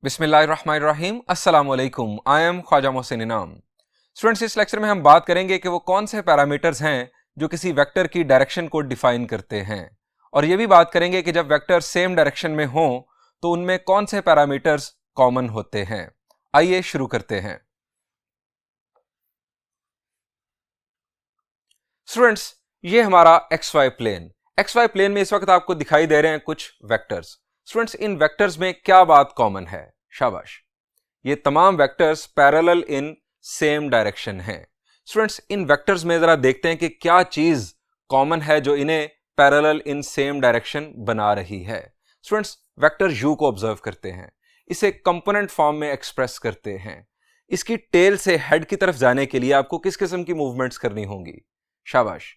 बिस्मिल्लाहिर्रहमानिर्रहीम अस्सलाम वालेकुम। आई एम ख्वाजा मोहसिन इनाम। स्टूडेंट्स, इस लेक्चर में हम बात करेंगे कि वो कौन से पैरामीटर्स हैं जो किसी वेक्टर की डायरेक्शन को डिफाइन करते हैं, और ये भी बात करेंगे कि जब वेक्टर सेम डायरेक्शन में हों तो उनमें कौन से पैरामीटर्स कॉमन होते हैं। आइए शुरू करते हैं। स्टूडेंट्स, ये हमारा एक्स वाई प्लेन में इस वक्त आपको दिखाई दे रहे हैं कुछ वेक्टर्स। स्टूडेंट्स, इन वेक्टर्स में क्या बात कॉमन है? शाबाश, ये तमाम vectors parallel in same direction हैं। स्टूडेंट्स, इन वेक्टर्स में जरा देखते हैं कि क्या चीज कॉमन है जो इन्हें पैरेलल इन सेम डायरेक्शन बना रही है। स्टूडेंट्स, वेक्टर यू को ऑब्जर्व करते हैं, इसे कंपोनेंट फॉर्म में एक्सप्रेस करते हैं। इसकी टेल से हेड की तरफ जाने के लिए आपको किस किस्म की मूवमेंट्स करनी होंगी? शाबाश,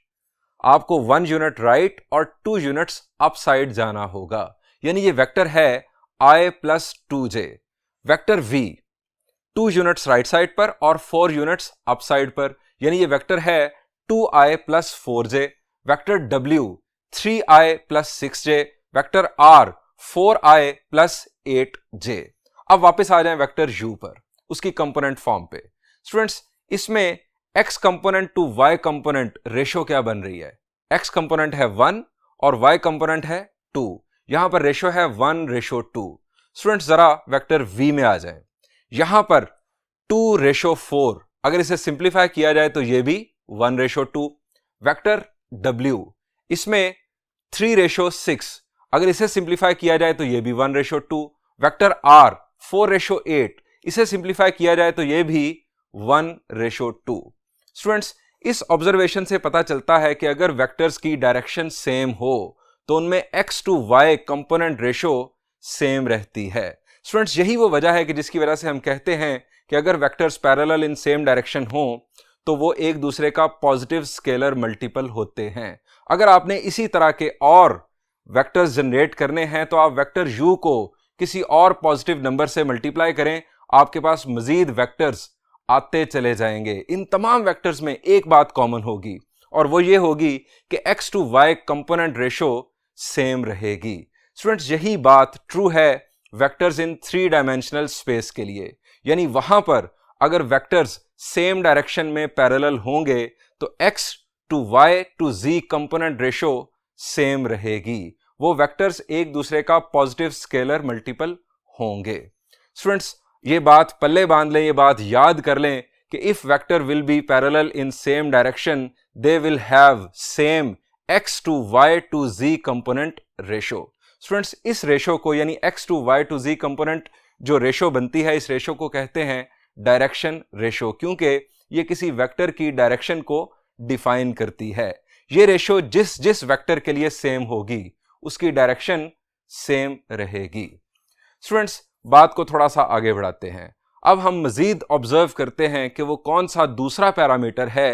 आपको 1 यूनिट राइट और 2 यूनिट्स अप साइड जाना होगा। यानी ये वेक्टर है i plus 2j। Vector v 2 units right side पर और 4 यूनिट्स अप साइड पर, यानी ये वेक्टर है 2i plus 4j। Vector w 3i plus 6j। Vector r 4i plus 8j। अब वापस आ जाएं वेक्टर u पर, उसकी कंपोनेंट फॉर्म पे। स्टूडेंट्स, इसमें x component to y component ratio क्या बन रही है? x कंपोनेंट है 1 और y कंपोनेंट है 2। यहां पर रेशो है 1:2। स्टूडेंट्स, जरा वेक्टर v में आ जाए, यहां पर 2:4। अगर इसे सिंप्लीफाई किया जाए तो यह भी 1:2। वेक्टर w, इसमें 3:6। अगर इसे सिंप्लीफाई किया जाए तो यह भी 1:2। Vector r 4:8। इसे सिंप्लीफाई किया जाए तो यह भी 1:2। स्टूडेंट्स, इस ऑब्जर्वेशन से पता चलता है कि अगर वेक्टर्स की डायरेक्शन सेम हो तो उनमें x to y component ratio same रहती है। स्टूडेंट्स, यही वो वजह है कि जिसकी वजह से हम कहते हैं कि अगर vectors parallel in same direction हो तो वो एक दूसरे का पॉजिटिव स्केलर मल्टीपल होते हैं। अगर आपने इसी तरह के और वेक्टर्स जनरेट करने हैं तो आप वेक्टर u को किसी और पॉजिटिव नंबर से मल्टीप्लाई करें, आपके पास मजीद वेक्टर्स आते चले जाएंगे। इन तमाम वेक्टर्स में एक बात कॉमन होगी, और वो ये होगी कि x to y component ratio same रहेगी। स्टूडेंट्स, यही बात ट्रू है वेक्टर्स इन 3 डायमेंशनल स्पेस के लिए। यानी वहां पर अगर वेक्टर्स सेम डायरेक्शन में पैरेलल होंगे तो x to y to z component ratio same रहेगी। वो वेक्टर्स एक दूसरे का पॉजिटिव स्केलर मल्टीपल होंगे। स्टूडेंट्स, ये बात पल्ले बांध लें, ये बात याद कर लें कि if vector will be parallel in same direction they will have same x to y to z component ratio. Students, इस रेशो को यानी x to y to z component जो रेशो बनती है, इस रेशो को कहते हैं डायरेक्शन रेशो, क्योंकि ये किसी वेक्टर की डायरेक्शन को डिफाइन करती है। ये रेशो जिस जिस वेक्टर के लिए सेम होगी उसकी डायरेक्शन सेम रहेगी। स्टूडेंट्स, बात को थोड़ा सा आगे बढ़ाते हैं। अब हम मजीद ऑब्जर्व करते हैं कि वो कौन सा दूसरा पैरामीटर है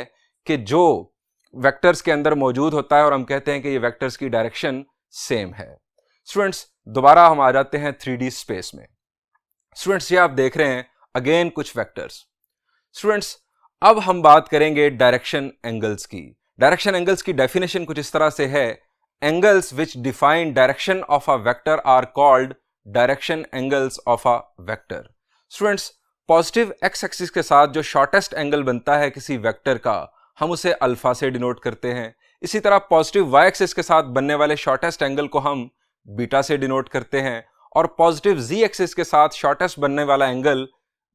कि जो वेक्टर्स के अंदर मौजूद होता है और हम कहते हैं कि ये वेक्टर्स की डायरेक्शन सेम है। स्टूडेंट्स, दोबारा हम आ जाते हैं 3D स्पेस में। स्टूडेंट्स, ये आप देख रहे हैं अगेन कुछ वेक्टर्स। स्टूडेंट्स, अब हम बात करेंगे डायरेक्शन एंगल्स की। डायरेक्शन एंगल्स की डेफिनेशन कुछ इस तरह से है, angles which define direction of a vector are called direction angles of a vector. Students, positive x axis के साथ जो शॉर्टेस्ट एंगल बनता है किसी वेक्टर का, हम उसे अल्फा से डिनोट करते हैं। इसी तरह पॉजिटिव वाई एक्सिस के साथ बनने वाले शॉर्टेस्ट एंगल को हम बीटा से डिनोट करते हैं, और पॉजिटिव जी एक्सिस के साथ शॉर्टेस्ट बनने वाला एंगल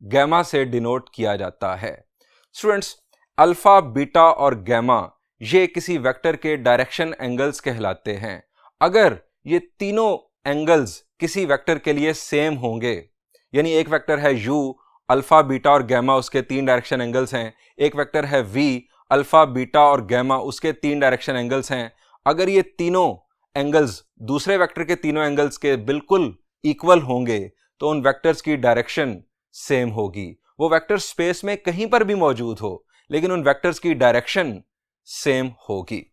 गैमा से डिनोट किया जाता है। स्टूडेंट्स, अल्फा, बीटा और गैमा ये किसी वेक्टर के डायरेक्शन एंगल्स कहलाते हैं। अगर ये तीनों एंगल्स किसी वेक्टर के लिए सेम होंगे, यानी एक वेक्टर है u, अल्फा, बीटा और गैमा, उसके 3 डायरेक्शन एंगल्स हैं। एक वेक्टर है v, अल्फा, बीटा और गैमा, उसके 3 डायरेक्शन एंगल्स हैं। अगर ये तीनों एंगल्स दूसरे वेक्टर के तीनों एंगल्स के बिल्कुल इक्वल होंगे तो उन वेक्टर्स की डायरेक्शन सेम होगी। वो वेक्टर स्पेस में कहीं पर भी मौजूद हो, लेकिन उन वेक्टर्स की डायरेक्शन सेम होगी।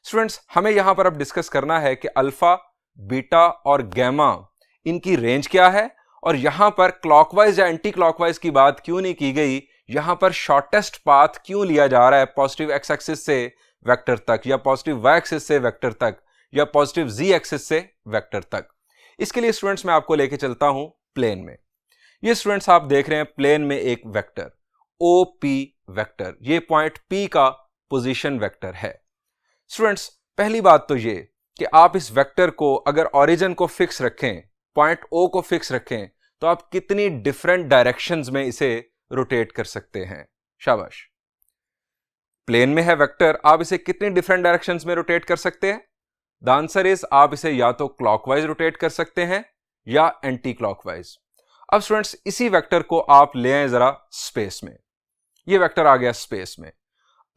स्टूडेंट्स, हमें यहां पर अब डिस्कस करना है कि अल्फा, बीटा और गैमा इनकी रेंज क्या है, और यहां पर क्लॉकवाइज या एंटी क्लॉकवाइज की बात क्यों नहीं की गई, यहां पर शॉर्टेस्ट पाथ क्यों लिया जा रहा है पॉजिटिव एक्स एक्सिस से वेक्टर तक, या पॉजिटिव वाई एक्सिस से वेक्टर तक, या पॉजिटिव जी एक्सिस से वेक्टर तक। इसके लिए स्टूडेंट्स मैं आपको लेके चलता हूं प्लेन में। ये स्टूडेंट्स आप देख रहे हैं प्लेन में एक वेक्टर OP वेक्टर, ये पॉइंट P का पोजीशन वेक्टर है। स्टूडेंट्स पहली बात तो ये कि आप इस वेक्टर को अगर ओरिजिन को फिक्स रखें, पॉइंट O को फिक्स रखें, तो आप कितनी डिफरेंट डायरेक्शंस में इसे रोटेट कर सकते हैं। शाबाश। प्लेन में है वेक्टर, आप इसे कितनी डिफरेंट डायरेक्शंस में रोटेट कर सकते हैं? द आंसर इज आप इसे या तो क्लॉकवाइज रोटेट कर सकते हैं या एंटी क्लॉकवाइज। अब स्टूडेंट्स इसी वेक्टर को आप ले आए जरा स्पेस में। ये वेक्टर आ गया स्पेस में।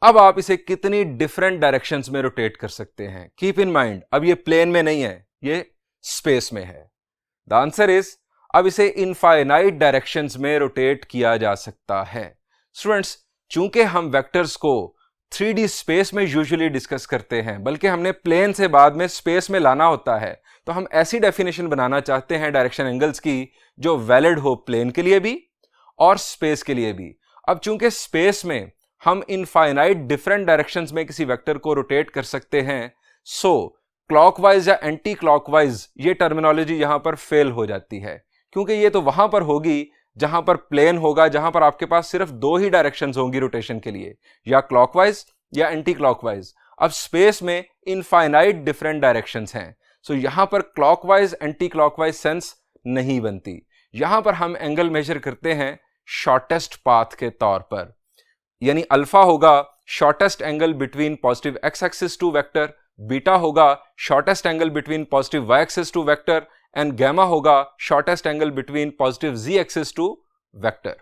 अब आप इसे कितनी डिफरेंट डायरेक्शंस में रोटेट कर सकते हैं? कीप इन माइंड, अब ये प्लेन में नहीं है, ये स्पेस में है। द आंसर इज अब इसे इनफाइनाइट डायरेक्शंस में रोटेट किया जा सकता है। स्टूडेंट्स चूंकि हम वेक्टर्स को 3D स्पेस में यूजुअली डिस्कस करते हैं, बल्कि हमने प्लेन से बाद में स्पेस में लाना होता है, तो हम ऐसी डेफिनेशन बनाना चाहते हैं डायरेक्शन एंगल्स की जो वैलिड हो प्लेन के लिए भी और स्पेस के लिए भी। अब चूंकि स्पेस में हम इनफाइनाइट डिफरेंट डायरेक्शंस में किसी वेक्टर को रोटेट कर सकते हैं, सो क्लॉकवाइज या एंटी क्लॉकवाइज ये टर्मिनोलॉजी यहां पर फेल हो जाती है, क्योंकि ये तो वहां पर होगी जहां पर प्लेन होगा, जहां पर आपके पास सिर्फ दो ही डायरेक्शंस होंगी रोटेशन के लिए, या क्लॉकवाइज या एंटी क्लॉकवाइज। अब स्पेस में इनफाइनाइट डिफरेंट डायरेक्शंस हैं, सो यहां पर क्लॉकवाइज एंटी क्लॉकवाइज सेंस नहीं बनती। यहां पर हम एंगल मेजर करते हैं शॉर्टेस्ट पाथ के तौर पर, यानी अल्फा होगा shortest angle between positive x axis to vector, beta होगा shortest angle between positive Y axis to vector, and gamma होगा shortest angle between positive z axis to vector.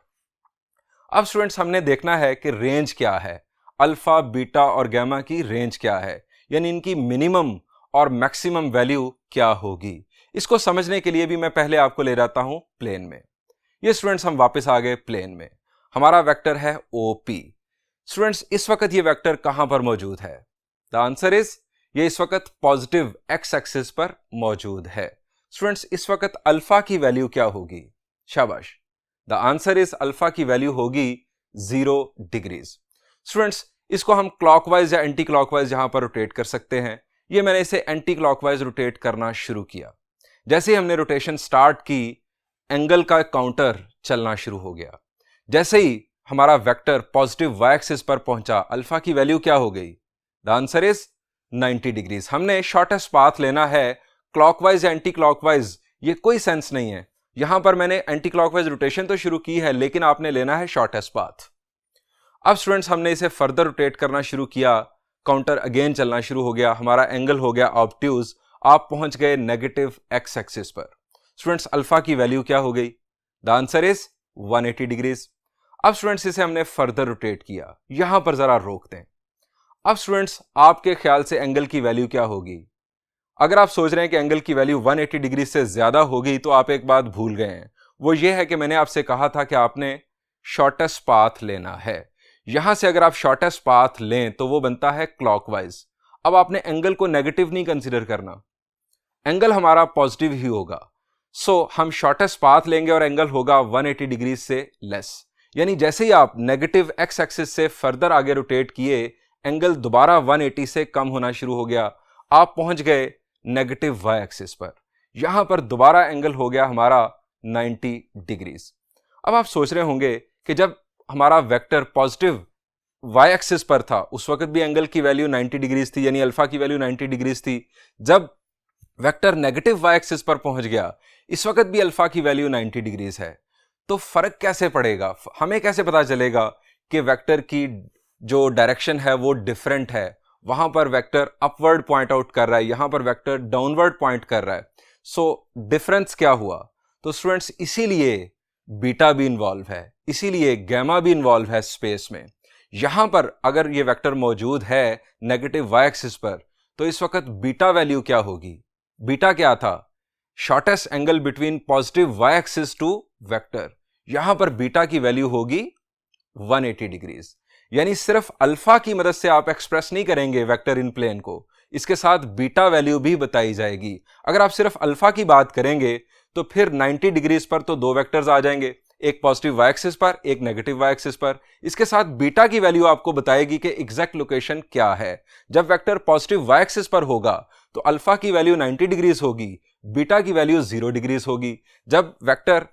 अब स्टूडेंट्स हमने देखना है कि रेंज क्या है, अल्फा बीटा और गैमा की रेंज क्या है, यानी इनकी मिनिमम और मैक्सिमम वैल्यू क्या होगी। इसको समझने के लिए भी मैं पहले आपको ले जाता हूं प्लेन में। ये स्टूडेंट्स हम वापस आ गए प्लेन में, हमारा वेक्टर है OP। स्टूडेंट्स इस वक्त ये वेक्टर कहां पर मौजूद है? द आंसर इज ये इस वक्त पॉजिटिव एक्स एक्सिस पर मौजूद है। स्टूडेंट्स इस वक्त अल्फा की वैल्यू क्या होगी? शाबाश। द आंसर इज अल्फा की वैल्यू होगी 0 डिग्रीज। स्टूडेंट्स इसको हम क्लॉकवाइज या एंटी क्लॉकवाइज यहां पर रोटेट कर सकते हैं। ये मैंने इसे एंटी क्लॉकवाइज रोटेट करना शुरू किया। जैसे ही हमने रोटेशन स्टार्ट की, एंगल का काउंटर चलना शुरू हो गया। जैसे ही हमारा वेक्टर पॉजिटिव वाई एक्सिस पर पहुंचा, अल्फा की वैल्यू क्या हो गई? The answer is 90 degrees. हमने शॉर्टेस्ट पाथ लेना है, क्लॉकवाइज या एंटी क्लॉकवाइज ये कोई सेंस नहीं है। यहां पर मैंने एंटी क्लॉकवाइज रोटेशन तो शुरू की है, लेकिन आपने लेना है शॉर्टेस्ट पाथ। अब स्टूडेंट्स हमने इसे फर्दर रोटेट करना शुरू किया, काउंटर अगेन चलना शुरू हो गया, हमारा एंगल हो गया ऑब्ट्यूज, आप पहुंच गए नेगेटिव एक्स एक्सिस पर। स्टूडेंट्स अल्फा की वैल्यू क्या हो गई? The answer is 180 degrees. अब स्टूडेंट्स इसे हमने फर्दर रोटेट किया, यहां पर जरा रोक दें। अब स्टूडेंट्स आपके ख्याल से एंगल की वैल्यू क्या होगी? अगर आप सोच रहे हैं कि एंगल की वैल्यू 180 डिग्री से ज्यादा होगी, तो आप एक बात भूल गए हैं। वो ये है कि मैंने आपसे कहा था कि आपने शॉर्टेस्ट पाथ लेना है। यहां से अगर आप शॉर्टेस्ट पाथ लें तो वो बनता है क्लॉकवाइज। अब आपने एंगल को नेगेटिव नहीं कंसीडर करना, एंगल हमारा पॉजिटिव ही होगा। सो हम शॉर्टेस्ट पाथ लेंगे और एंगल होगा 180 डिग्री से लेस। यानी जैसे ही आप नेगेटिव एक्स एक्सिस से फर्दर आगे रोटेट किए, एंगल दोबारा 180 से कम होना शुरू हो गया, आप पहुंच गए नेगेटिव वाई एक्सिस पर। यहां पर दोबारा एंगल हो गया हमारा 90 डिग्रीज। अब आप सोच रहे होंगे कि जब हमारा वेक्टर पॉजिटिव वाई एक्सिस पर था, उस वक्त भी एंगल की वैल्यू 90 डिग्रीज थी, यानी अल्फा की वैल्यू 90 डिग्रीज थी। जब वेक्टर नेगेटिव वाई एक्सिस पर पहुंच गया, इस वक्त भी अल्फा की वैल्यू 90 डिग्रीज है। तो फर्क कैसे पड़ेगा? हमें कैसे पता चलेगा कि वेक्टर की जो डायरेक्शन है वो डिफरेंट है? वहां पर वेक्टर अपवर्ड पॉइंट आउट कर रहा है, यहां पर वेक्टर डाउनवर्ड पॉइंट कर रहा है। सो डिफरेंस क्या हुआ? तो स्टूडेंट्स इसीलिए बीटा भी इन्वॉल्व है, इसीलिए गैमा भी इन्वॉल्व है स्पेस में। यहां पर अगर ये वेक्टर मौजूद है नेगेटिव वाई एक्सिस पर, तो इस वक्त बीटा वैल्यू क्या होगी? बीटा क्या था? Shortest angle between positive Y axis to vector. यहां पर बीटा की वैल्यू होगी 180 डिग्रीज। यानी सिर्फ अल्फा की मदद से आप एक्सप्रेस नहीं करेंगे वेक्टर इन प्लेन को, इसके साथ बीटा वैल्यू भी बताई जाएगी। अगर आप सिर्फ अल्फा की बात करेंगे तो फिर 90 डिग्रीज पर तो दो वेक्टर्स आ जाएंगे, एक पॉजिटिव वाई एक्सिस पर, एक नेगेटिव वाई एक्सिस पर। इसके साथ बीटा की वैल्यू आपको बताएगी कि एग्जैक्ट लोकेशन क्या है। जब वेक्टर पॉजिटिव वाई एक्सिस पर होगा तो अल्फा की वैल्यू 90 डिग्रीज होगी, बीटा की वैल्यू 0 डिग्रीज होगी। जब वेक्टर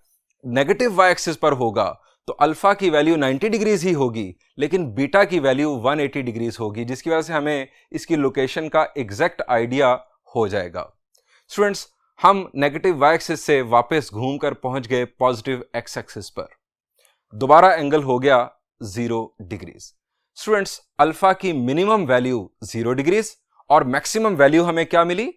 नेगेटिव वाई एक्सिस पर होगा तो अल्फा की वैल्यू 90 डिग्रीज ही होगी, लेकिन बीटा की वैल्यू 180 डिग्रीज होगी, जिसकी वजह से हमें इसकी लोकेशन का एग्जैक्ट आइडिया हो जाएगा। स्टूडेंट्स, हम नेगेटिव वाई एक्सिस से वापस घूमकर पहुंच गए पॉजिटिव एक्स एक्सिस पर। दोबारा एंगल हो गया 0 डिग्रीज। स्टूडेंट्स, अल्फा की मिनिमम वैल्यू 0 डिग्रीज और मैक्सिमम वैल्यू हमें क्या मिली?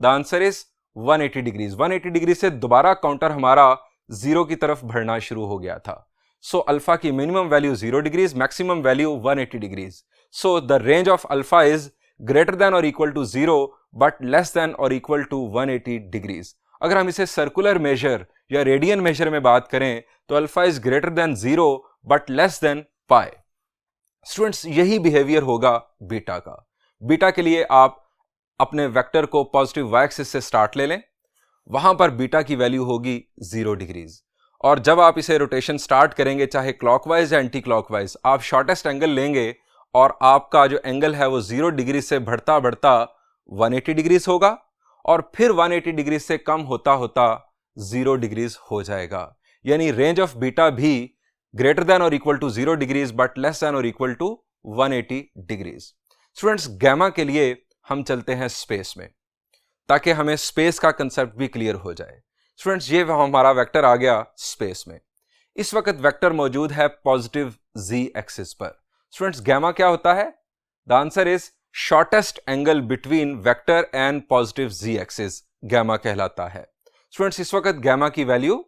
The answer is 180 degrees. 180 degree से दोबारा काउंटर हमारा 0 की तरफ बढ़ना शुरू हो गया था। सो अल्फा की minimum value 0 degrees, maximum value 180 degrees. So the range of alpha is greater than और equal to 0 but less than और इक्वल टू 180 डिग्रीज। अगर हम इसे सर्कुलर मेजर या रेडियन मेजर में बात करें तो alpha is greater than 0 but less than pi. Students, यही बिहेवियर होगा बीटा का। बीटा के लिए आप अपने वेक्टर को पॉजिटिव वाई एक्सिस से स्टार्ट ले लें, वहां पर बीटा की वैल्यू होगी 0 डिग्रीज, और जब आप इसे रोटेशन स्टार्ट करेंगे चाहे क्लॉकवाइज या एंटी क्लॉकवाइज, आप शॉर्टेस्ट एंगल लेंगे और आपका जो एंगल है वो 0 डिग्री से बढ़ता बढ़ता 180 डिग्रीज होगा और फिर 180 डिग्री से कम होता होता 0 डिग्रीज हो जाएगा। यानी रेंज ऑफ बीटा भी ग्रेटर देन और equal to 0 degrees but less than और equal to 180 degrees. Students, gamma के लिए हम चलते हैं स्पेस में ताकि हमें स्पेस का कंसेप्ट भी क्लियर हो जाए। स्टूडेंट्स, ये हमारा वेक्टर आ गया स्पेस में। इस वक्त वेक्टर मौजूद है पॉजिटिव जी एक्सिस पर। स्टूडेंट्स, गैमा क्या होता है? The answer is shortest angle between vector and positive ji axis, gamma कहलाता है। स्टूडेंट्स, इस वक्त गैमा की वैल्यू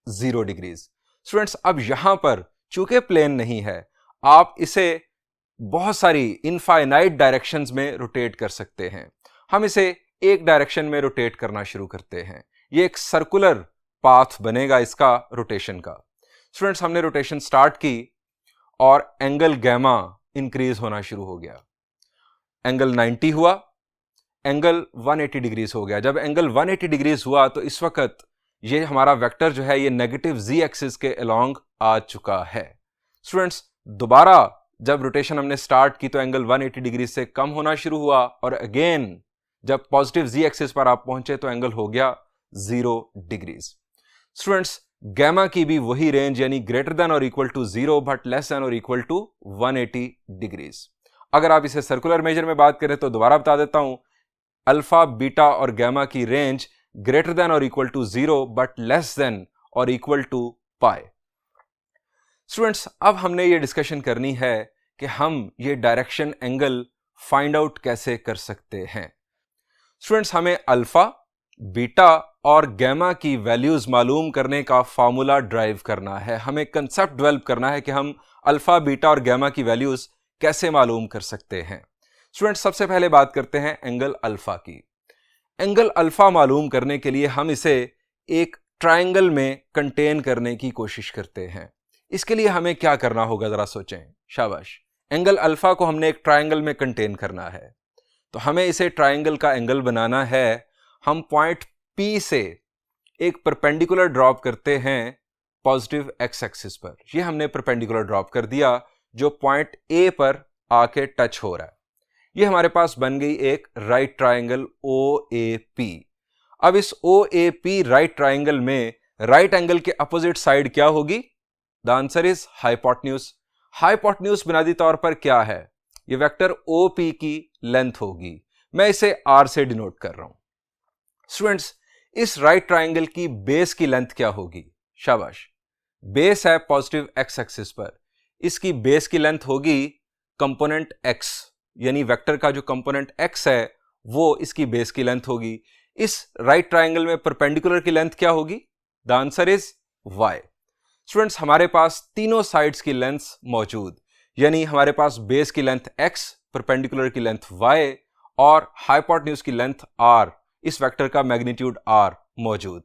0 डिग्रीज। स्टूडेंट्स, अब यहां पर चूंकि प्लेन नहीं है, आप इसे बहुत सारी इनफाइनाइट डायरेक्शंस में रोटेट कर सकते हैं। हम इसे एक डायरेक्शन में रोटेट करना शुरू करते हैं। ये एक सर्कुलर पाथ बनेगा इसका रोटेशन का। स्टूडेंट्स, हमने रोटेशन स्टार्ट की और एंगल गैमा इंक्रीज होना शुरू हो गया। एंगल 90 हुआ, एंगल 180 डिग्रीज हो गया। जब एंगल 180 डिग्रीज हुआ तो इस वक्त ये हमारा वेक्टर जो है ये नेगेटिव जी एक्सिस के अलोंग आ चुका है। स्टूडेंट्स, दोबारा जब रोटेशन हमने स्टार्ट की तो एंगल 180 डिग्री से कम होना शुरू हुआ और अगेन जब पॉजिटिव जी एक्सिस पर आप पहुंचे तो एंगल हो गया 0 डिग्रीज। स्टूडेंट्स, गैमा की भी वही रेंज यानी ग्रेटर देन और equal to 0 but less than और इक्वल टू 180 डिग्रीज। अगर आप इसे सर्कुलर मेजर में बात करें तो दोबारा बता देता हूं, अल्फा, बीटा और गैमा की रेंज ग्रेटर देन और equal to 0 but less than और इक्वल टू पाई। स्टूडेंट्स, अब हमने ये डिस्कशन करनी है कि हम ये डायरेक्शन एंगल फाइंड आउट कैसे कर सकते हैं। स्टूडेंट्स, हमें अल्फा, बीटा और गैमा की वैल्यूज मालूम करने का फार्मूला ड्राइव करना है। हमें कंसेप्ट डेवलप करना है कि हम अल्फा, बीटा और गैमा की वैल्यूज कैसे मालूम कर सकते हैं। स्टूडेंट्स, सबसे पहले बात करते हैं एंगल अल्फा की। एंगल अल्फा मालूम करने के लिए हम इसे एक ट्रायंगल में कंटेन करने की कोशिश करते हैं। इसके लिए हमें क्या करना होगा, जरा सोचें। शाबाश, एंगल अल्फा को हमने एक ट्रायंगल में कंटेन करना है, तो हमें इसे ट्रायंगल का एंगल बनाना है। हम पॉइंट P से एक परपेंडिकुलर ड्रॉप करते हैं पॉजिटिव एक्स एक्सिस पर। ये हमने परपेंडिकुलर ड्रॉप कर दिया जो पॉइंट A पर आके टच हो रहा है। ये हमारे पास बन गई एक राइट ट्रायंगल OAP। अब इस OAP राइट ट्रायंगल में राइट एंगल के अपोजिट साइड क्या होगी? The answer is hypotenuse. Hypotenuse बुनियादी तौर पर क्या है? ये वेक्टर OP की लेंथ होगी। मैं इसे R से डिनोट कर रहा हूं। स्टूडेंट्स, इस राइट ट्रायंगल की बेस की लेंथ क्या होगी? शाबाश, बेस है पॉजिटिव एक्स एक्सिस पर, इसकी बेस की लेंथ होगी कंपोनेंट x, यानी वेक्टर का जो कंपोनेंट x है वो इसकी बेस की लेंथ होगी। इस राइट ट्रायंगल में परपेंडिकुलर की लेंथ क्या होगी? The answer is y। Students, हमारे पास तीनों साइड्स की लेंथ मौजूद, यानी हमारे पास बेस की लेंथ x, परपेंडिकुलर की लेंथ y और हाइपोटेन्यूज की लेंथ r, इस वेक्टर का मैग्नीट्यूड r मौजूद।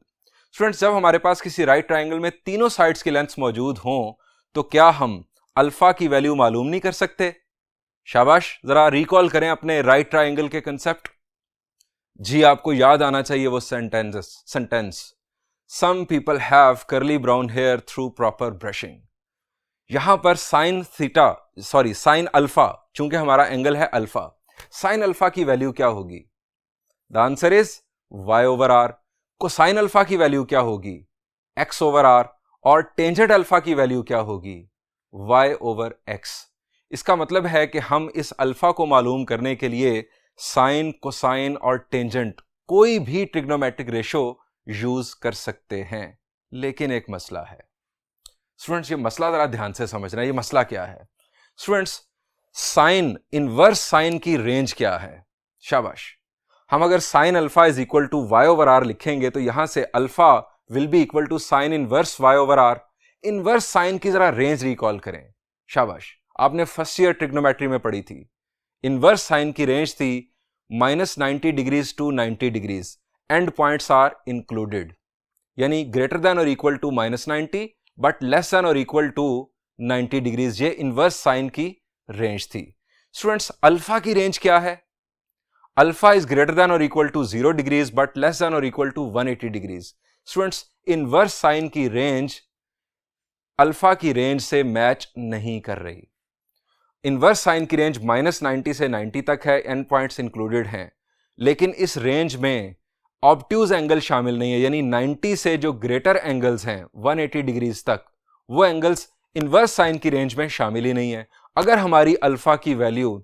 स्टूडेंट्स, जब हमारे पास किसी राइट ट्रायंगल में तीनों साइड्स की लेंथ मौजूद हों तो क्या हम अल्फा की वैल्यू मालूम नहीं कर सकते? शाबाश, जरा रिकॉल करें अपने राइट ट्रायंगल के कंसेप्ट। जी, आपको याद आना चाहिए वो sentence, some people have curly brown hair through proper brushing. यहां पर साइन अल्फा, चूंकि हमारा एंगल है अल्फा, साइन अल्फा की वैल्यू क्या होगी? The answer is y over r। Cosine alpha की वैल्यू क्या होगी? x over r। और टेंजेंट अल्फा की वैल्यू क्या होगी, y ओवर x। इसका मतलब है कि हम इस अल्फा को मालूम करने के लिए साइन, कोसाइन और टेंजेंट कोई भी ट्रिग्नोमेट्रिक रेशो यूज कर सकते हैं। लेकिन एक मसला है स्टूडेंट्स, ये मसला जरा ध्यान से समझना। ये मसला क्या है स्टूडेंट्स? साइन, इनवर्स साइन की रेंज क्या है? शाबाश। हम अगर sine alpha is equal to Y over R लिखेंगे तो यहां से alpha will be equal to sine inverse Y over R. Inverse sine की जरा रेंज रिकॉल करें। शाबाश, आपने फर्स्ट ईयर ट्रिग्नोमेट्री में पढ़ी थी। इनवर्स साइन की रेंज थी -90 degrees to 90 degrees. And points are included, यानी ग्रेटर देन और equal to -90 but less than और इक्वल टू 90 डिग्रीज। ये इनवर्स साइन की रेंज थी। स्टूडेंट्स, अल्फा की रेंज क्या है? अल्फा इज ग्रेटर देन और equal to 0 degrees but less than और equal to 180 degrees. Students, inverse sine की रेंज अल्फा की रेंज से मैच नहीं कर रही। इनवर्स साइन की रेंज -90 से 90 तक है, एंड पॉइंट्स इंक्लूडेड हैं, लेकिन इस रेंज में ऑब्ट्यूज एंगल शामिल नहीं है, यानी 90 से जो ग्रेटर एंगल्स हैं 180 डिग्रीज तक, वो एंगल्स इनवर्स साइन की रेंज में शामिल ही नहीं है। अगर हमारी अल्फा की वैल्यू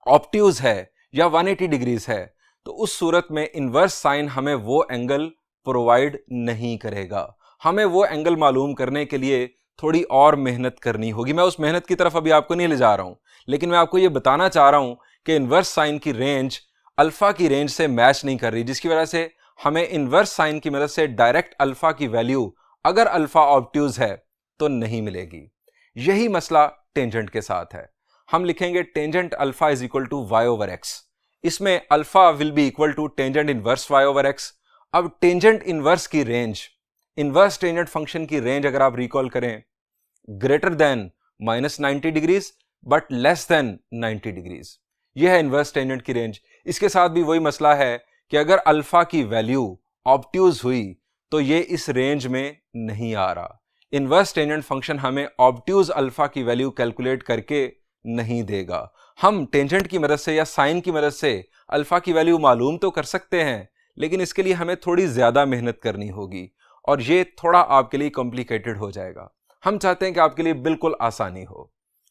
ऑब्ट्यूज है या 180 डिग्रीज है तो उस सूरत में इनवर्स साइन हमें वो एंगल प्रोवाइड नहीं करेगा। हमें वो एंगल मालूम करने के लिए थोड़ी और मेहनत करनी होगी। मैं उस मेहनत की तरफ अभी आपको नहीं ले जा रहा हूं, लेकिन मैं आपको ये बताना चाह रहा हूं कि इनवर्स साइन की रेंज अल्फा की रेंज से मैच नहीं कर रही, जिसकी वजह से हमें इनवर्स साइन की मदद से डायरेक्ट अल्फा की वैल्यू अगर अल्फा ऑब्ट्यूज है तो नहीं मिलेगी। यही मसला टेंजेंट के साथ है। हम लिखेंगे tangent alpha is equal to Y over x. इसमें alpha will be equal to tangent inverse Y over x. अब टेंजेंट इनवर्स की रेंज, इनवर्स टेंजेंट फंक्शन की रेंज अगर आप रिकॉल करें, greater than -90 degrees but less than 90 degrees, यह है inverse tangent की रेंज। इसके साथ भी वही मसला है कि अगर अल्फा की वैल्यू ऑब्ट्यूज हुई तो ये इस रेंज में नहीं आ रहा। इनवर्स टेंजेंट फंक्शन हमें ऑब्ट्यूज अल्फा की वैल्यू कैलकुलेट करके नहीं देगा। हम टेंजेंट की मदद से या साइन की मदद से अल्फा की वैल्यू मालूम तो कर सकते हैं, लेकिन इसके लिए हमें थोड़ी ज्यादा मेहनत करनी होगी और ये थोड़ा आपके लिए कॉम्प्लिकेटेड हो जाएगा। हम चाहते हैं कि आपके लिए बिल्कुल आसानी हो।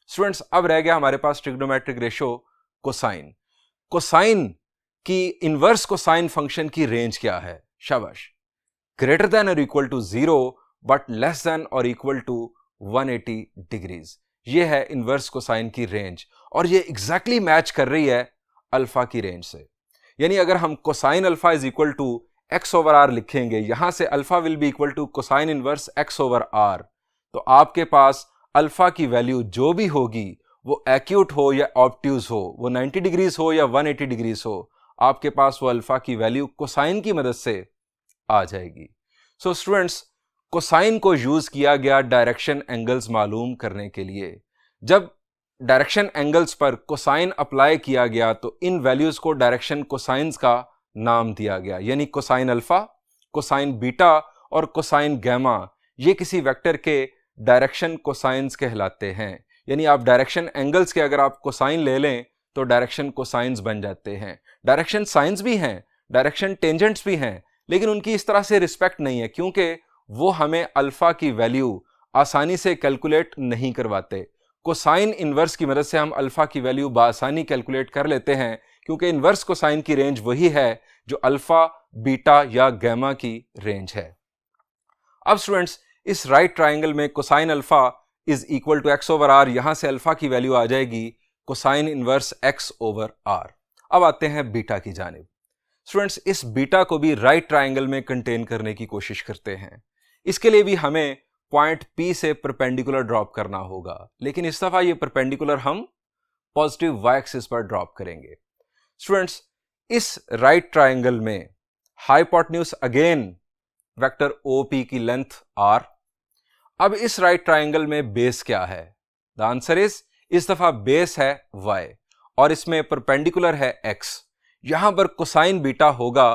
स्टूडेंट्स, अब रह गया हमारे पास ट्रिग्नोमेट्रिक रेशो कोसाइन। कोसाइन की इनवर्स कोसाइन फंक्शन की रेंज क्या है? शाबाश, ग्रेटर देन और equal to 0 but less than और इक्वल टू 180 डिग्रीज। ये है इनवर्स कोसाइन की रेंज और ये एग्जैक्टली मैच कर रही है अल्फा की रेंज से। यानी अगर हम cosine alpha is equal to x over R लिखेंगे, यहां से alpha will be equal to cosine inverse X over R, तो आपके पास अल्फा की वैल्यू जो भी होगी वो एक्यूट हो या ऑब्ट्यूज हो, वो 90 डिग्रीज हो या 180 डिग्रीज हो, आपके पास वो अल्फा की वैल्यू कोसाइन की मदद से आ जाएगी। सो स्टूडेंट्स, कोसाइन को यूज किया गया डायरेक्शन एंगल्स मालूम करने के लिए। जब डायरेक्शन एंगल्स पर कोसाइन अप्लाई किया गया तो इन वैल्यूज को डायरेक्शन कोसाइंस का नाम दिया गया, यानी कोसाइन अल्फा, कोसाइन बीटा और कोसाइन गैमा, ये किसी वेक्टर के डायरेक्शन कोसाइंस कहलाते हैं। यानी आप डायरेक्शन एंगल्स के अगर आप कोसाइन ले लें तो डायरेक्शन कोसाइंस बन जाते हैं। डायरेक्शन साइंस भी हैं, डायरेक्शन टेंजेंट्स भी हैं, लेकिन उनकी इस तरह से रिस्पेक्ट नहीं है क्योंकि वो हमें अल्फा की वैल्यू आसानी से कैलकुलेट नहीं करवाते। कोसाइन इनवर्स की मदद से हम अल्फा की वैल्यू बआसानी कैलकुलेट कर लेते हैं क्योंकि इनवर्स कोसाइन की रेंज वही है जो अल्फा, बीटा या गैमा की रेंज है। अब स्टूडेंट्स, इस राइट ट्राइंगल में cosine alpha is equal to x over R, यहां से अल्फा की वैल्यू आ जाएगी cosine inverse X over are. अब आते हैं बीटा की जानिब। स्टूडेंट्स, इस बीटा को भी राइट ट्राइंगल में कंटेन करने की कोशिश करते हैं। इसके लिए भी हमें पॉइंट P से परपेंडिकुलर ड्रॉप करना होगा, लेकिन इस दफा ये परपेंडिकुलर हम पॉजिटिव y एक्सिस पर ड्रॉप करेंगे। स्टूडेंट्स, इस राइट ट्राइंगल में हाइपोटेन्यूज अगेन वेक्टर OP की लेंथ r। अब इस राइट ट्राइंगल में बेस क्या है? द आंसर इज, इस दफा बेस है y और इसमें परपेंडिकुलर है x। यहां पर कोसाइन बीटा होगा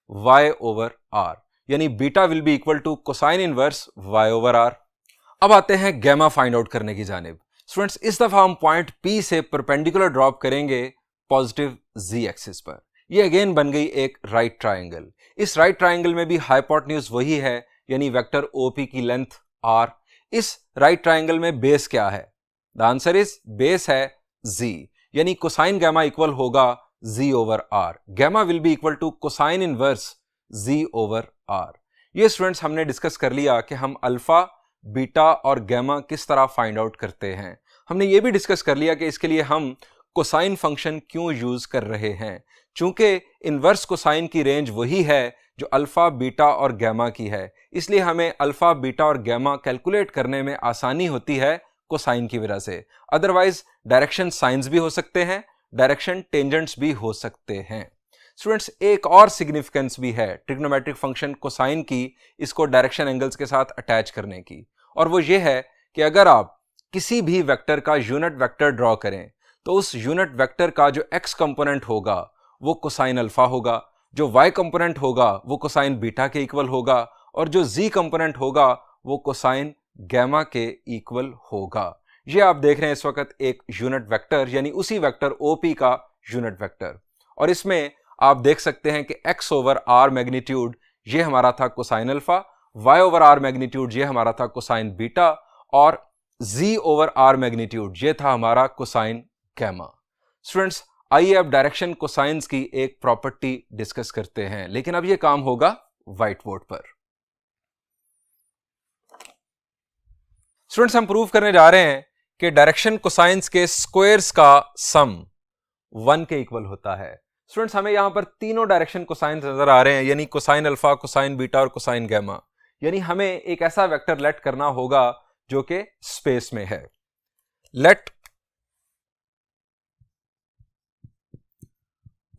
y ओवर r, यानी beta will be equal to cosine inverse y over r। अब आते हैं गैमा फाइंड आउट करने की जानिब। स्टूडेंट्स, इस दफा हम पॉइंट P से परपेंडिकुलर ड्रॉप करेंगे पॉजिटिव z एक्सिस पर। ये अगेन बन गई एक राइट ट्राइंगल। इस राइट ट्राइंगल में भी हाइपोटेन्यूज वही है, यानी वेक्टर OP की लेंथ आर। इस राइट ट्राइंगल में बेस क्या है? द आंसर इज बेस है z, यानी कोसाइन गैमा इक्वल होगा z over r. Gamma will be equal to cosine inverse z over r. ये स्टूडेंट्स हमने डिस्कस कर लिया कि हम अल्फा, बीटा और गैमा किस तरह फाइंड आउट करते हैं। हमने ये भी डिस्कस कर लिया कि इसके लिए हम कोसाइन फंक्शन क्यों यूज कर रहे हैं। चूंकि इनवर्स कोसाइन की रेंज वही है जो अल्फा, बीटा और गैमा की है, इसलिए हमें अल्फा, बीटा और गैमा कैलकुलेट करने में आसानी होती है कोसाइन की वजह से। अदरवाइज डायरेक्शन साइंस भी हो सकते हैं, डायरेक्शन टेंजेंट्स भी हो सकते हैं। स्टूडेंट्स, एक और सिग्निफिकेंस भी है ट्रिग्नोमेट्रिक फंक्शन कोसाइन की, इसको डायरेक्शन एंगल्स के साथ अटैच करने की, और वो ये है कि अगर आप किसी भी वेक्टर का यूनिट वेक्टर ड्रॉ करें तो उस यूनिट वेक्टर का जो एक्स कंपोनेंट होगा वो कोसाइन अल्फा होगा, जो वाई कंपोनेंट होगा वो कोसाइन बीटा के इक्वल होगा, और जो जी कंपोनेंट होगा वो कोसाइन गैमा के इक्वल होगा। ये आप देख रहे हैं इस वक्त एक यूनिट वेक्टर, यानी उसी वेक्टर ओपी का यूनिट वेक्टर, और इसमें आप देख सकते हैं कि x ओवर आर मैग्नीट्यूड ये हमारा था cosine alpha, y over r magnitude ये हमारा था कोसाइन बीटा, और z ओवर आर मैग्नीट्यूड ये था हमारा कोसाइन गैमा। स्टूडेंट्स, आइए अब डायरेक्शन कोसाइंस की एक प्रॉपर्टी डिस्कस करते हैं, लेकिन अब ये काम होगा व्हाइट बोर्ड पर। स्टूडेंट्स, हम प्रूव करने जा रहे हैं कि डायरेक्शन कोसाइंस के स्क्वायर्स का सम 1 के इक्वल होता है। स्टूडेंट्स, हमें यहां पर तीनों डायरेक्शन कोसाइंस नजर आ रहे हैं, यानी कोसाइन अल्फा, कोसाइन बीटा और कोसाइन गैमा। यानी हमें एक ऐसा वेक्टर लेट करना होगा जो कि स्पेस में है। लेट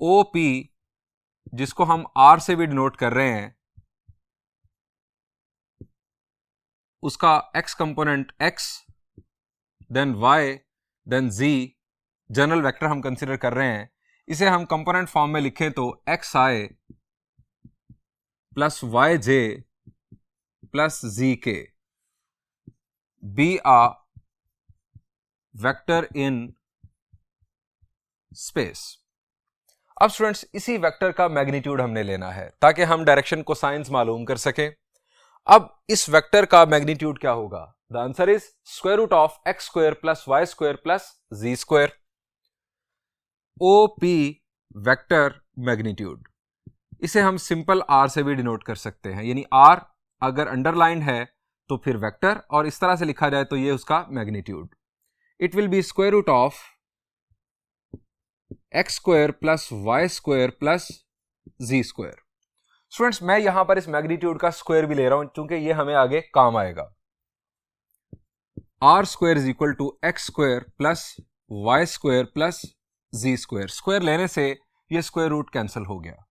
OP, जिसको हम R से भी डिनोट कर रहे हैं, उसका x component x, then y, then z general vector हम कंसीडर कर रहे हैं। इसे हम कंपोनेंट फॉर्म में लिखें तो xi plus yj plus zk be a vector in space. अब स्टूडेंट्स, इसी वेक्टर का मैग्नीट्यूड हमने लेना है ताकि हम डायरेक्शन कोसाइंस मालूम कर सकें। अब इस वेक्टर का मैग्नीट्यूड क्या होगा? The answer is square root of x square plus y square plus z square. OP vector magnitude, इसे हम सिंपल R से भी डिनोट कर सकते हैं, यानी R अगर अंडरलाइन है तो फिर वेक्टर, और इस तरह से लिखा जाए तो ये उसका magnitude. It will be square root of x square plus y square plus z square. Students, मैं यहां पर इस मैग्नीट्यूड का स्क्वायर भी ले रहा हूं क्योंकि ये हमें आगे काम आएगा। R square is equal to x square plus y square plus z square. Square लेने से ये स्क्वायर रूट कैंसिल हो गया।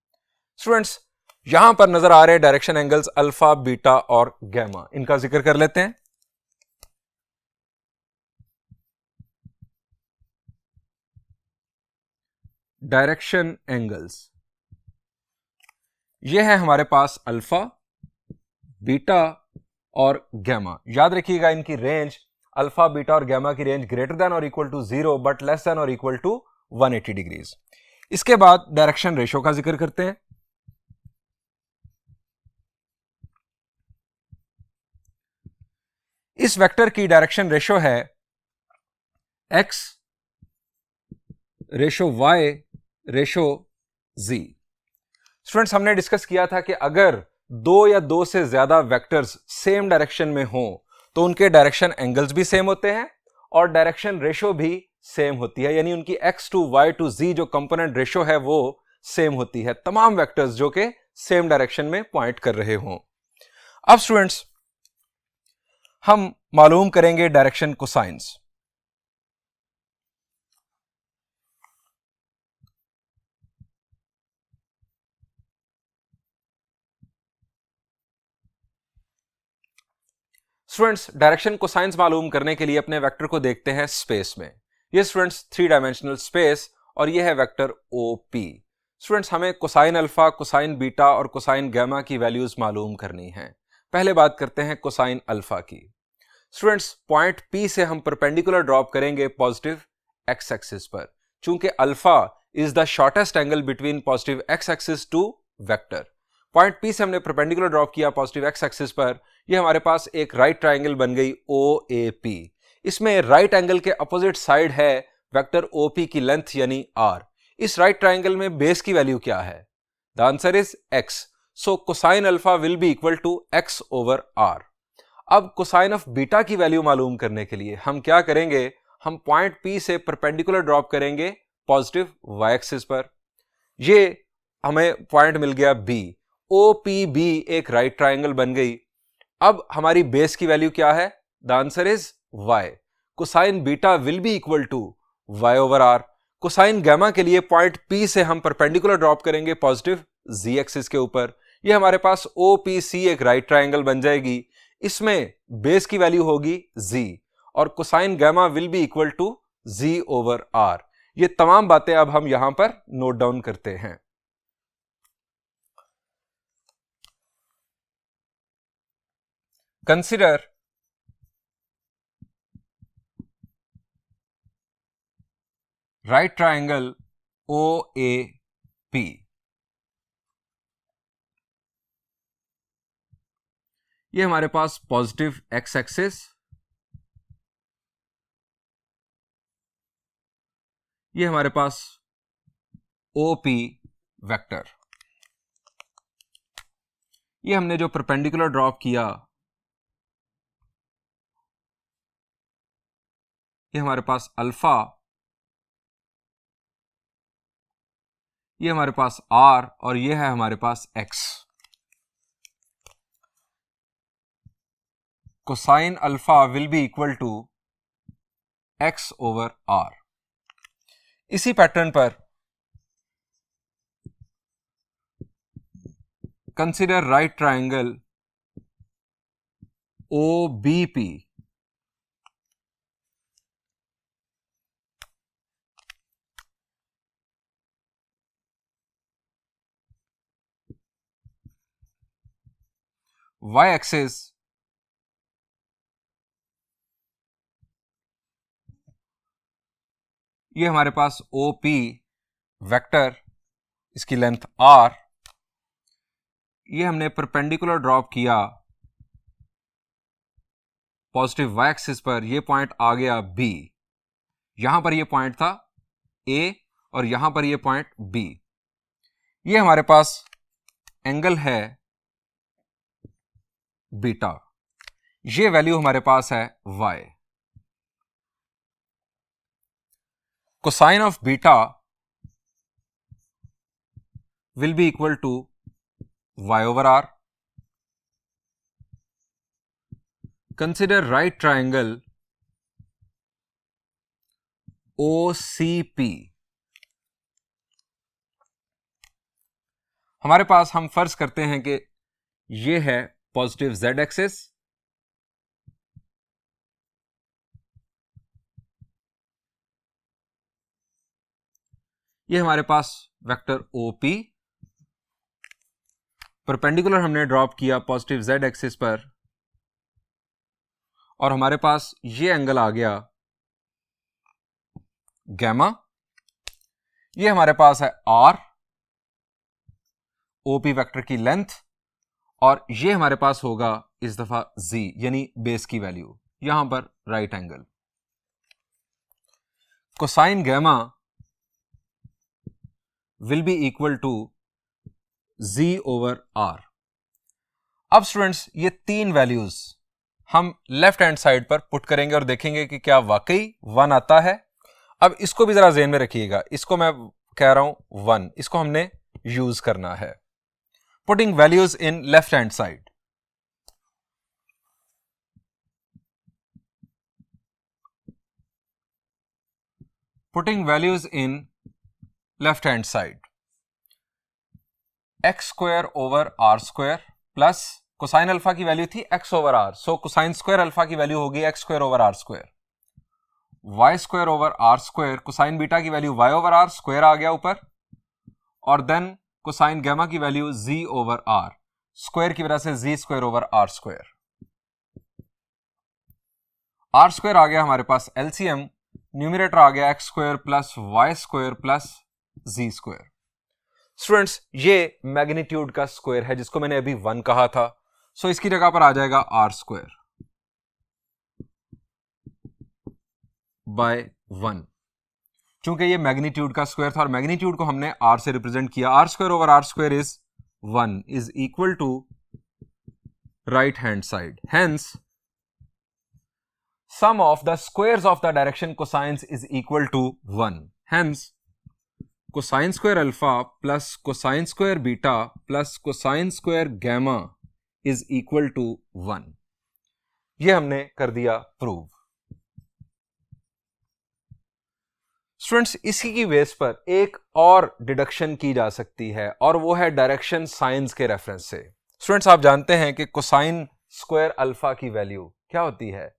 स्टूडेंट्स, यहां पर नजर आ रहे डायरेक्शन एंगल्स अल्फा, बीटा और गैमा, इनका जिक्र कर लेते हैं। डायरेक्शन एंगल्स ये है हमारे पास अल्फा, बीटा और गैमा। याद रखिएगा इनकी रेंज, अल्फा, बीटा और गैमा की रेंज ग्रेटर देन और equal to 0 but less than और इक्वल टू 180 डिग्रीज। इसके बाद डायरेक्शन रेशो का जिक्र करते हैं। इस वेक्टर की डायरेक्शन रेशो है x ratio y ratio z। Students, हमने डिस्कस किया था कि अगर दो या दो से ज्यादा वेक्टर्स सेम डायरेक्शन में हों तो उनके डायरेक्शन एंगल्स भी सेम होते हैं और डायरेक्शन रेशो भी सेम होती है, यानी उनकी x to y to z जो कंपोनेंट रेशो है वो सेम होती है, तमाम वेक्टर्स जो कि सेम डायरेक्शन में पॉइंट कर रहे हों। अब स्टूडेंट्स, हम मालूम करेंगे direction cosines. Students, direction cosines मालूम करने के लिए अपने वेक्टर को देखते हैं स्पेस में। ये स्टूडेंट्स 3 डायमेंशनल स्पेस और ये है वेक्टर OP। स्टूडेंट्स, हमें कोसाइन अल्फा, कोसाइन बीटा और कोसाइन गैमा की वैल्यूज मालूम करनी है। पहले बात करते हैं कोसाइन अल्फा की। स्टूडेंट्स, पॉइंट P से हम परपेंडिकुलर ड्रॉप करेंगे पॉजिटिव एक्स एक्सिस पर, चूंकि alpha is the shortest angle between positive x axis to vector. Point P से हमने परपेंडिकुलर ड्रॉप किया पॉजिटिव एक्स एक्सिस पर, ये हमारे पास एक राइट ट्राइंगल बन गई ओ ए पी। इसमें राइट एंगल के अपोजिट साइड है वेक्टर ओ पी की लेंथ यानी आर। इस राइट ट्राइंगल में बेस की वैल्यू क्या है? The answer is x. So cosine alpha will be equal to x over are. अब कोसाइन ऑफ बीटा की वैल्यू मालूम करने के लिए हम क्या करेंगे, हम पॉइंट पी से परपेंडिकुलर ड्रॉप करेंगे पॉजिटिव वाई एक्सिस पर। ये हमें पॉइंट मिल गया बी। ओ पी बी एक राइट ट्राइंगल बन गई। अब हमारी बेस की वैल्यू क्या है? The answer is y. Cosine beta will be equal to Y over r. Cosine gamma के लिए पॉइंट पी से हम परपेंडिकुलर ड्रॉप करेंगे पॉजिटिव जी एक्सिस के ऊपर। ये हमारे पास ओ पी सी एक राइट ट्राइंगल बन जाएगी। इसमें बेस की वैल्यू होगी जी और cosine gamma will be equal to z over r. ये तमाम बातें अब हम यहां पर नोट डाउन करते हैं। Consider right triangle O A P. ये हमारे पास पॉजिटिव एक्स एक्सिस, ये हमारे पास ओ पी वेक्टर। ये हमने जो परपेंडिकुलर ड्रॉप किया, ये हमारे पास अल्फा, ये हमारे पास आर और ये है हमारे पास x. Cosine alpha will be equal to x over r. इसी पैटर्न पर consider right triangle O B P. Y axis ये हमारे पास ओ पी वेक्टर, इसकी लेंथ आर। ये हमने परपेंडिकुलर ड्रॉप किया पॉजिटिव वाई एक्सिस पर। ये पॉइंट आ गया बी। यहां पर ये पॉइंट था ए और यहां पर ये पॉइंट बी। ये हमारे पास एंगल है बीटा। ये वैल्यू हमारे पास है y. Cosine of beta will be equal to Y over r. Consider right triangle O C P. हमारे पास, हम फर्ज करते हैं कि ये है पॉजिटिव जेड एक्सिस, ये हमारे पास वेक्टर ओ पी। परपेंडिकुलर हमने ड्रॉप किया पॉजिटिव जेड एक्सिस पर और हमारे पास ये एंगल आ गया गैमा। ये हमारे पास है आर, ओपी वेक्टर की लेंथ, और ये हमारे पास होगा इस दफा जी यानी बेस की वैल्यू। यहां पर right angle. Cosine gamma will be equal to z over are. अब स्टूडेंट्स, ये तीन वैल्यूज हम लेफ्ट हैंड साइड पर पुट करेंगे और देखेंगे कि क्या वाकई 1 आता है। अब इसको भी जरा ज़हन में रखिएगा, इसको मैं कह रहा हूं 1, इसको हमने यूज करना है। Putting values in left hand side. Putting values in left hand side. X square over r square plus cosine alpha की वैल्यू थी x over r, so cosine square alpha की वैल्यू होगी x square over r square. Y square over r square, cosine beta की value y over r square आ गया ऊपर, और then cosine gamma की value z over r square की वजह से z square over r square. R square आ गया हमारे पास एलसीएम, न्यूमरेटर आ गया x square plus y square plus z square. Students ये मैग्नीट्यूड का स्क्वायर है जिसको मैंने अभी 1 कहा था, सो इसकी जगह पर आ जाएगा r स्क्वायर बाय 1। चूंकि ये मैग्नीट्यूड का स्क्वायर था और मैग्नीट्यूड को हमने r से रिप्रेजेंट किया, r square over r square is 1 is equal to right hand side, hence sum of the squares of the direction cosines is equal to 1, hence cosine square alpha plus cosine square beta plus cosine square gamma is equal to 1। ये हमने कर दिया prove. Students इसी की base पर एक और deduction की जा सकती है और वो है डायरेक्शन साइंस के रेफरेंस से। स्टूडेंट्स आप जानते हैं कि कोसाइन स्क्वायर अल्फा की वैल्यू क्या होती है,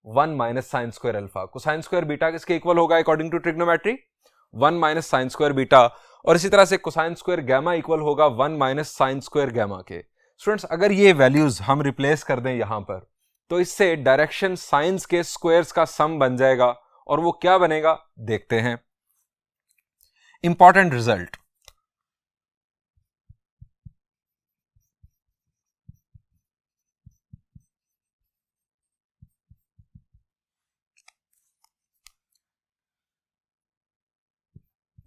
1 minus sine square alpha. Cosine square beta किसके इक्वल होगा according to trigonometry, 1 minus sine square beta. और इसी तरह से कोसाइन स्क्वायर गैमा इक्वल होगा 1 माइनस साइन स्क्वायर गैमा के। स्टूडेंट्स अगर ये वैल्यूज हम रिप्लेस कर दें यहां पर तो इससे डायरेक्शन साइंस के स्क्वायर्स का सम बन जाएगा और वो क्या बनेगा देखते हैं। Important result,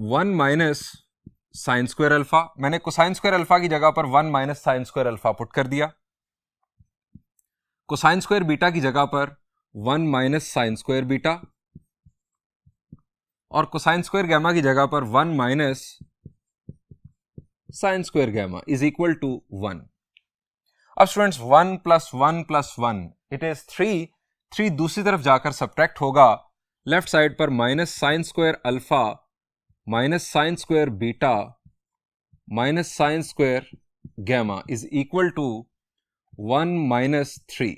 one minus sine square alpha, मैंने कोसाइन स्क्वायर अल्फा की जगह पर 1 minus sine square alpha put कर दिया। कोसाइन स्क्वायर बीटा की जगह पर 1 माइनस साइन स्क्वायर बीटा और कोसाइन स्क्वायर गैमा की जगह पर 1 minus sine square gamma is equal to 1। अब students 1 plus 1 plus 1 it is 3, 3 दूसरी तरफ जाकर सब्ट्रैक्ट होगा, लेफ्ट साइड पर minus sine square alpha minus sine square beta minus sine square gamma is equal to 1 minus 3।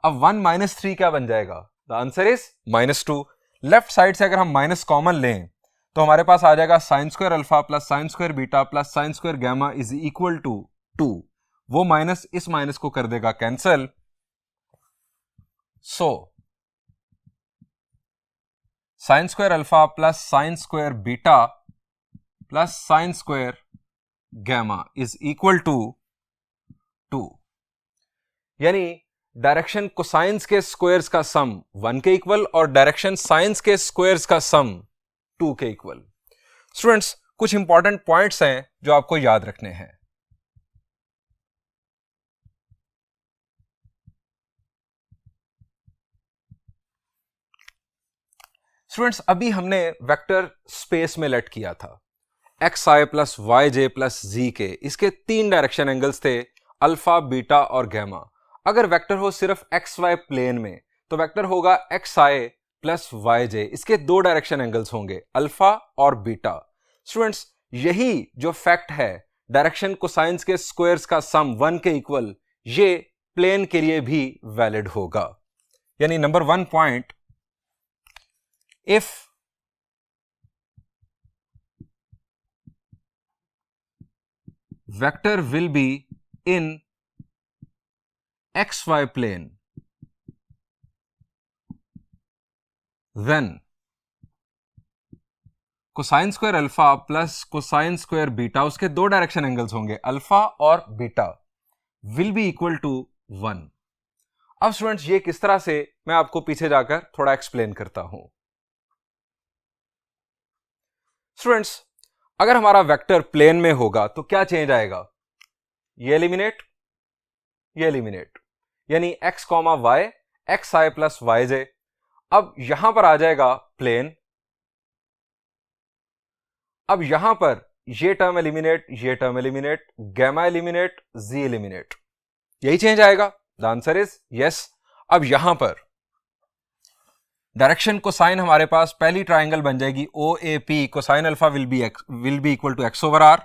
अब 1 minus 3 क्या बन जाएगा, the answer is -2। Left side से अगर हम माइनस कॉमन लें तो हमारे पास आ जाएगा sine square alpha plus sine square beta plus sine square gamma is equal to 2। वो माइनस इस माइनस को कर देगा cancel, so sine square alpha plus sine square beta plus sine square gamma is equal to 2। यानी direction cosines के squares का सम 1 के equal और डायरेक्शन साइंस के स्क्वायर्स का सम 2 के इक्वल। स्टूडेंट्स कुछ इंपॉर्टेंट पॉइंट्स हैं जो आपको याद रखने हैं। स्टूडेंट्स अभी हमने वेक्टर स्पेस में लेट किया था एक्स आई प्लस वाई जे प्लस जी के, इसके 3 डायरेक्शन एंगल्स थे अल्फा बीटा और गैमा। अगर वेक्टर हो सिर्फ एक्स वाई प्लेन में तो वेक्टर होगा एक्स आई प्लस वाई जे, इसके 2 डायरेक्शन एंगल्स होंगे अल्फा और बीटा। स्टूडेंट्स यही जो फैक्ट है डायरेक्शन कोसाइंस के स्क्वायर्स का सम 1 के इक्वल, ये प्लेन के लिए भी वैलिड होगा। यानी number 1 point, if vector will be in xy plane then cosine square alpha plus cosine square beta, उसके 2 डायरेक्शन एंगल्स होंगे अल्फा और beta, will be equal to 1। अब स्टूडेंट्स ये किस तरह से, मैं आपको पीछे जाकर थोड़ा एक्सप्लेन करता हूं। स्टूडेंट्स अगर हमारा वेक्टर प्लेन में होगा तो क्या चेंज आएगा, ये एलिमिनेट, ये एलिमिनेट, यानी x कॉमा वाई एक्स आई प्लस वाई जे। अब यहां पर आ जाएगा प्लेन, अब यहां पर ये टर्म एलिमिनेट, ये टर्म एलिमिनेट, गैमा एलिमिनेट, जी एलिमिनेट, यही चेंज आएगा, द आंसर इज यस। अब यहां पर डायरेक्शन कोसाइन हमारे पास पहली ट्राइंगल बन जाएगी O A P, cosine alpha will be equal to x over r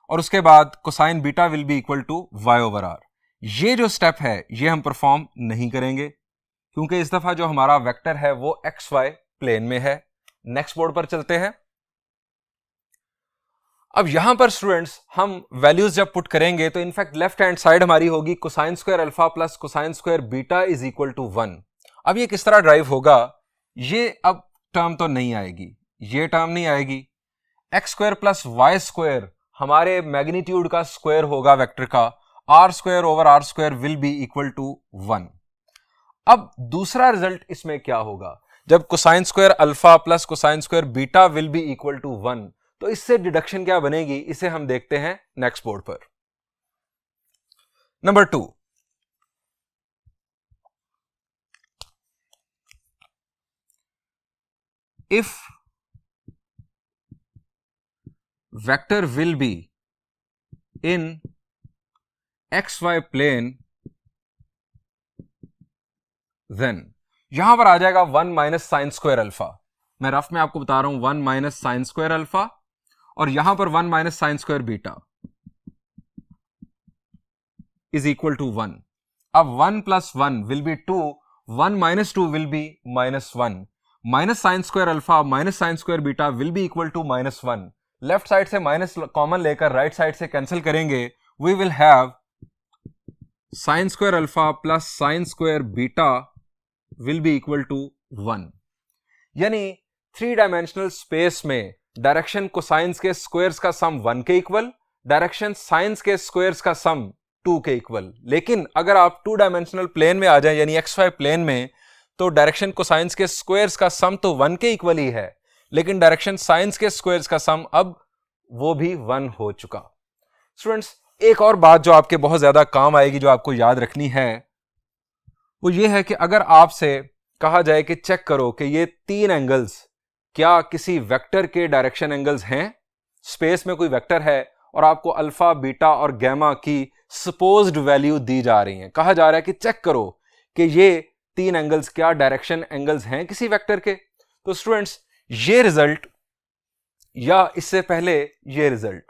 और उसके बाद cosine beta will be equal to Y over r. ये जो स्टेप है ये हम परफॉर्म नहीं करेंगे क्योंकि इस दफा जो हमारा वेक्टर है वो एक्स वाई प्लेन में है। नेक्स्ट बोर्ड पर चलते हैं। अब यहां पर स्टूडेंट्स हम वैल्यूज जब पुट करेंगे तो इनफैक्ट लेफ्ट हैंड साइड हमारी होगी cosine square alpha plus cosine square beta is equal to 1। अब ये किस तरह ड्राइव होगा, ये अब टर्म तो नहीं आएगी, ये टर्म नहीं आएगी, x square plus y square हमारे मैग्नीट्यूड का स्क्वायर होगा वेक्टर का, r square over r square will be equal to 1। अब दूसरा रिजल्ट इसमें क्या होगा, जब cosine square alpha plus cosine square beta will be equal to 1, तो इससे डिडक्शन क्या बनेगी, इसे हम देखते हैं नेक्स्ट बोर्ड पर। Number 2, if vector will be in xy plane then यहां पर आ जाएगा 1 माइनस साइन स्क्वायर अल्फा, मैं रफ में आपको बता रहा हूं 1 माइनस साइन स्क्वायर अल्फा, और यहां पर 1 minus sine square beta is equal to 1। अब 1 plus 1 will be 2, 1 minus 2 will be minus 1, minus sine square alpha minus sine square beta will be equal to minus 1। Left side से minus common लेकर right side से cancel करेंगे, we will have sine square alpha plus sine square beta will be equal to 1। यानी 3 dimensional space में direction cosines के squares का सम 1 के equal, direction sines के स्क्वायर्स का सम 2 के इक्वल। लेकिन अगर आप 2 डायमेंशनल प्लेन में आ जाए यानी XY प्लेन में, तो डायरेक्शन कोसाइंस के स्क्वायर्स का सम तो 1 के इक्वल ही है, लेकिन डायरेक्शन साइंस के स्क्वायर्स का सम अब वो भी 1 हो चुका। स्टूडेंट्स, एक और बात जो आपके बहुत ज्यादा काम आएगी, जो आपको याद रखनी है, वो ये है कि अगर आपसे कहा जाए कि चेक करो कि ये 3 एंगल्स क्या किसी वेक्टर के डायरेक्शन एंगल्स हैं, स्पेस में कोई वेक्टर है और आपको अल्फा बीटा और गैमा की सपोज्ड वैल्यू दी जा रही है, कहा जा रहा है कि चेक करो कि ये 3 एंगल्स क्या डायरेक्शन एंगल्स हैं किसी वेक्टर के। तो स्टूडेंट्स, ये रिजल्ट या इससे पहले ये रिजल्ट,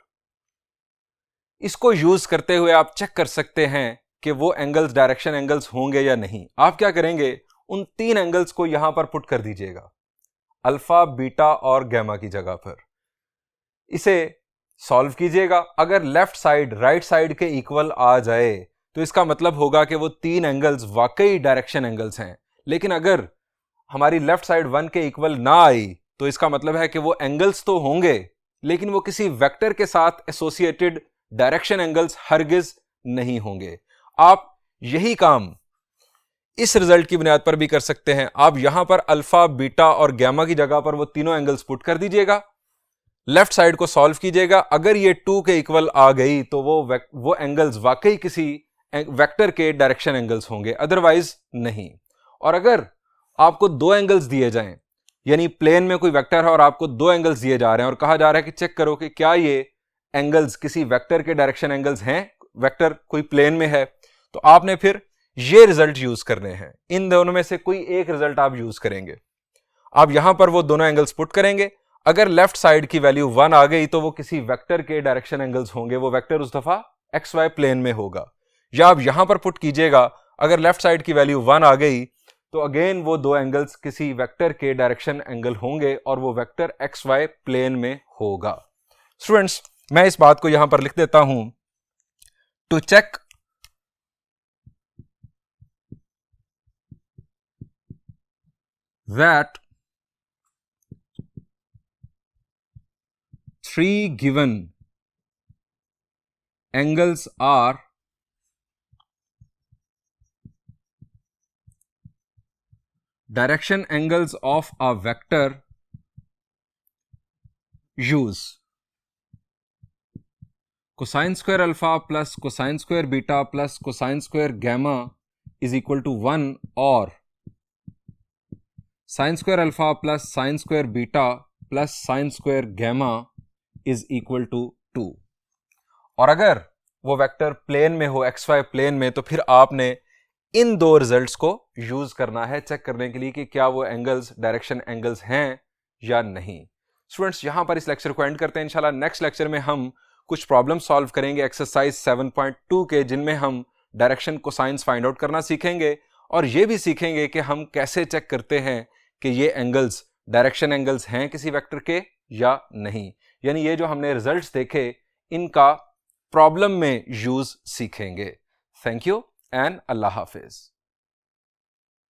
इसको यूज करते हुए आप चेक कर सकते हैं कि वो एंगल्स डायरेक्शन एंगल्स होंगे या नहीं। आप क्या करेंगे, उन 3 एंगल्स को यहां पर पुट कर दीजिएगा, अल्फा बीटा और गैमा की जगह पर। इसे सॉल्व कीजिएगा, अगर लेफ्ट साइड राइट साइड के इक्वल आ जाए तो इसका मतलब होगा कि वो 3 एंगल्स वाकई डायरेक्शन एंगल्स हैं। लेकिन अगर हमारी लेफ्ट साइड 1 के इक्वल ना आई तो इसका मतलब है कि वो एंगल्स तो होंगे लेकिन वो किसी वेक्टर के साथ एसोसिएटेड डायरेक्शन एंगल्स हरगिज नहीं होंगे। आप यही काम इस रिजल्ट की बुनियाद पर भी कर सकते हैं। आप यहां पर अल्फा बीटा और गैमा की जगह पर वो तीनों एंगल्स पुट कर दीजिएगा, लेफ्ट साइड को सॉल्व कीजिएगा, अगर ये 2 के इक्वल आ गई तो वो एंगल्स वाकई किसी वेक्टर के डायरेक्शन एंगल्स होंगे, अदरवाइज नहीं। और अगर आपको 2 एंगल्स दिए जाएं, यानी प्लेन में कोई वेक्टर है और आपको 2 एंगल्स दिए जा रहे हैं और कहा जा रहा है कि चेक करो कि क्या ये एंगल्स किसी वेक्टर के डायरेक्शन एंगल्स हैं, वेक्टर कोई प्लेन में है, तो आपने फिर ये रिजल्ट यूज करने हैं। इन दोनों में से कोई एक रिजल्ट आप यूज करेंगे। आप यहां पर वो दोनों एंगल्स पुट करेंगे, अगर लेफ्ट साइड की वैल्यू 1 आ गई तो वो किसी वेक्टर के डायरेक्शन एंगल्स होंगे, वो वेक्टर उस दफा XY प्लेन में होगा। या आप यहां पर पुट कीजिएगा, अगर लेफ्ट साइड की वैल्यू 1 आ गई तो अगेन वो 2 एंगल्स किसी वेक्टर के डायरेक्शन एंगल होंगे और वो वेक्टर XY प्लेन में होगा। स्टूडेंट्स, मैं इस बात को यहां पर लिख देता हूं, to check that 3 given angles are direction angles of a vector, use cosine square alpha plus cosine square beta plus cosine square gamma is equal to 1 or sin square alpha plus sin square beta plus sin square gamma is equal to 2। और अगर वो vector plane में हो, XY plane में, तो फिर आपने इन 2 results को यूज करना है चेक करने के लिए कि क्या वो एंगल्स डायरेक्शन एंगल्स हैं या नहीं। स्टूडेंट्स, यहां पर इस लेक्चर को एंड करते हैं। इंशाल्लाह नेक्स्ट लेक्चर में हम कुछ प्रॉब्लम सॉल्व करेंगे एक्सरसाइज 7.2 के, जिनमें हम डायरेक्शन कोसाइंस फाइंड आउट करना सीखेंगे और ये भी सीखेंगे कि हम कैसे चेक करते हैं कि ये एंगल्स डायरेक्शन एंगल्स हैं किसी वेक्टर के या नहीं। यानी ये जो हमने रिजल्ट्स देखे इनका प्रॉब्लम में यूज सीखेंगे। Thank you and Allah Hafiz.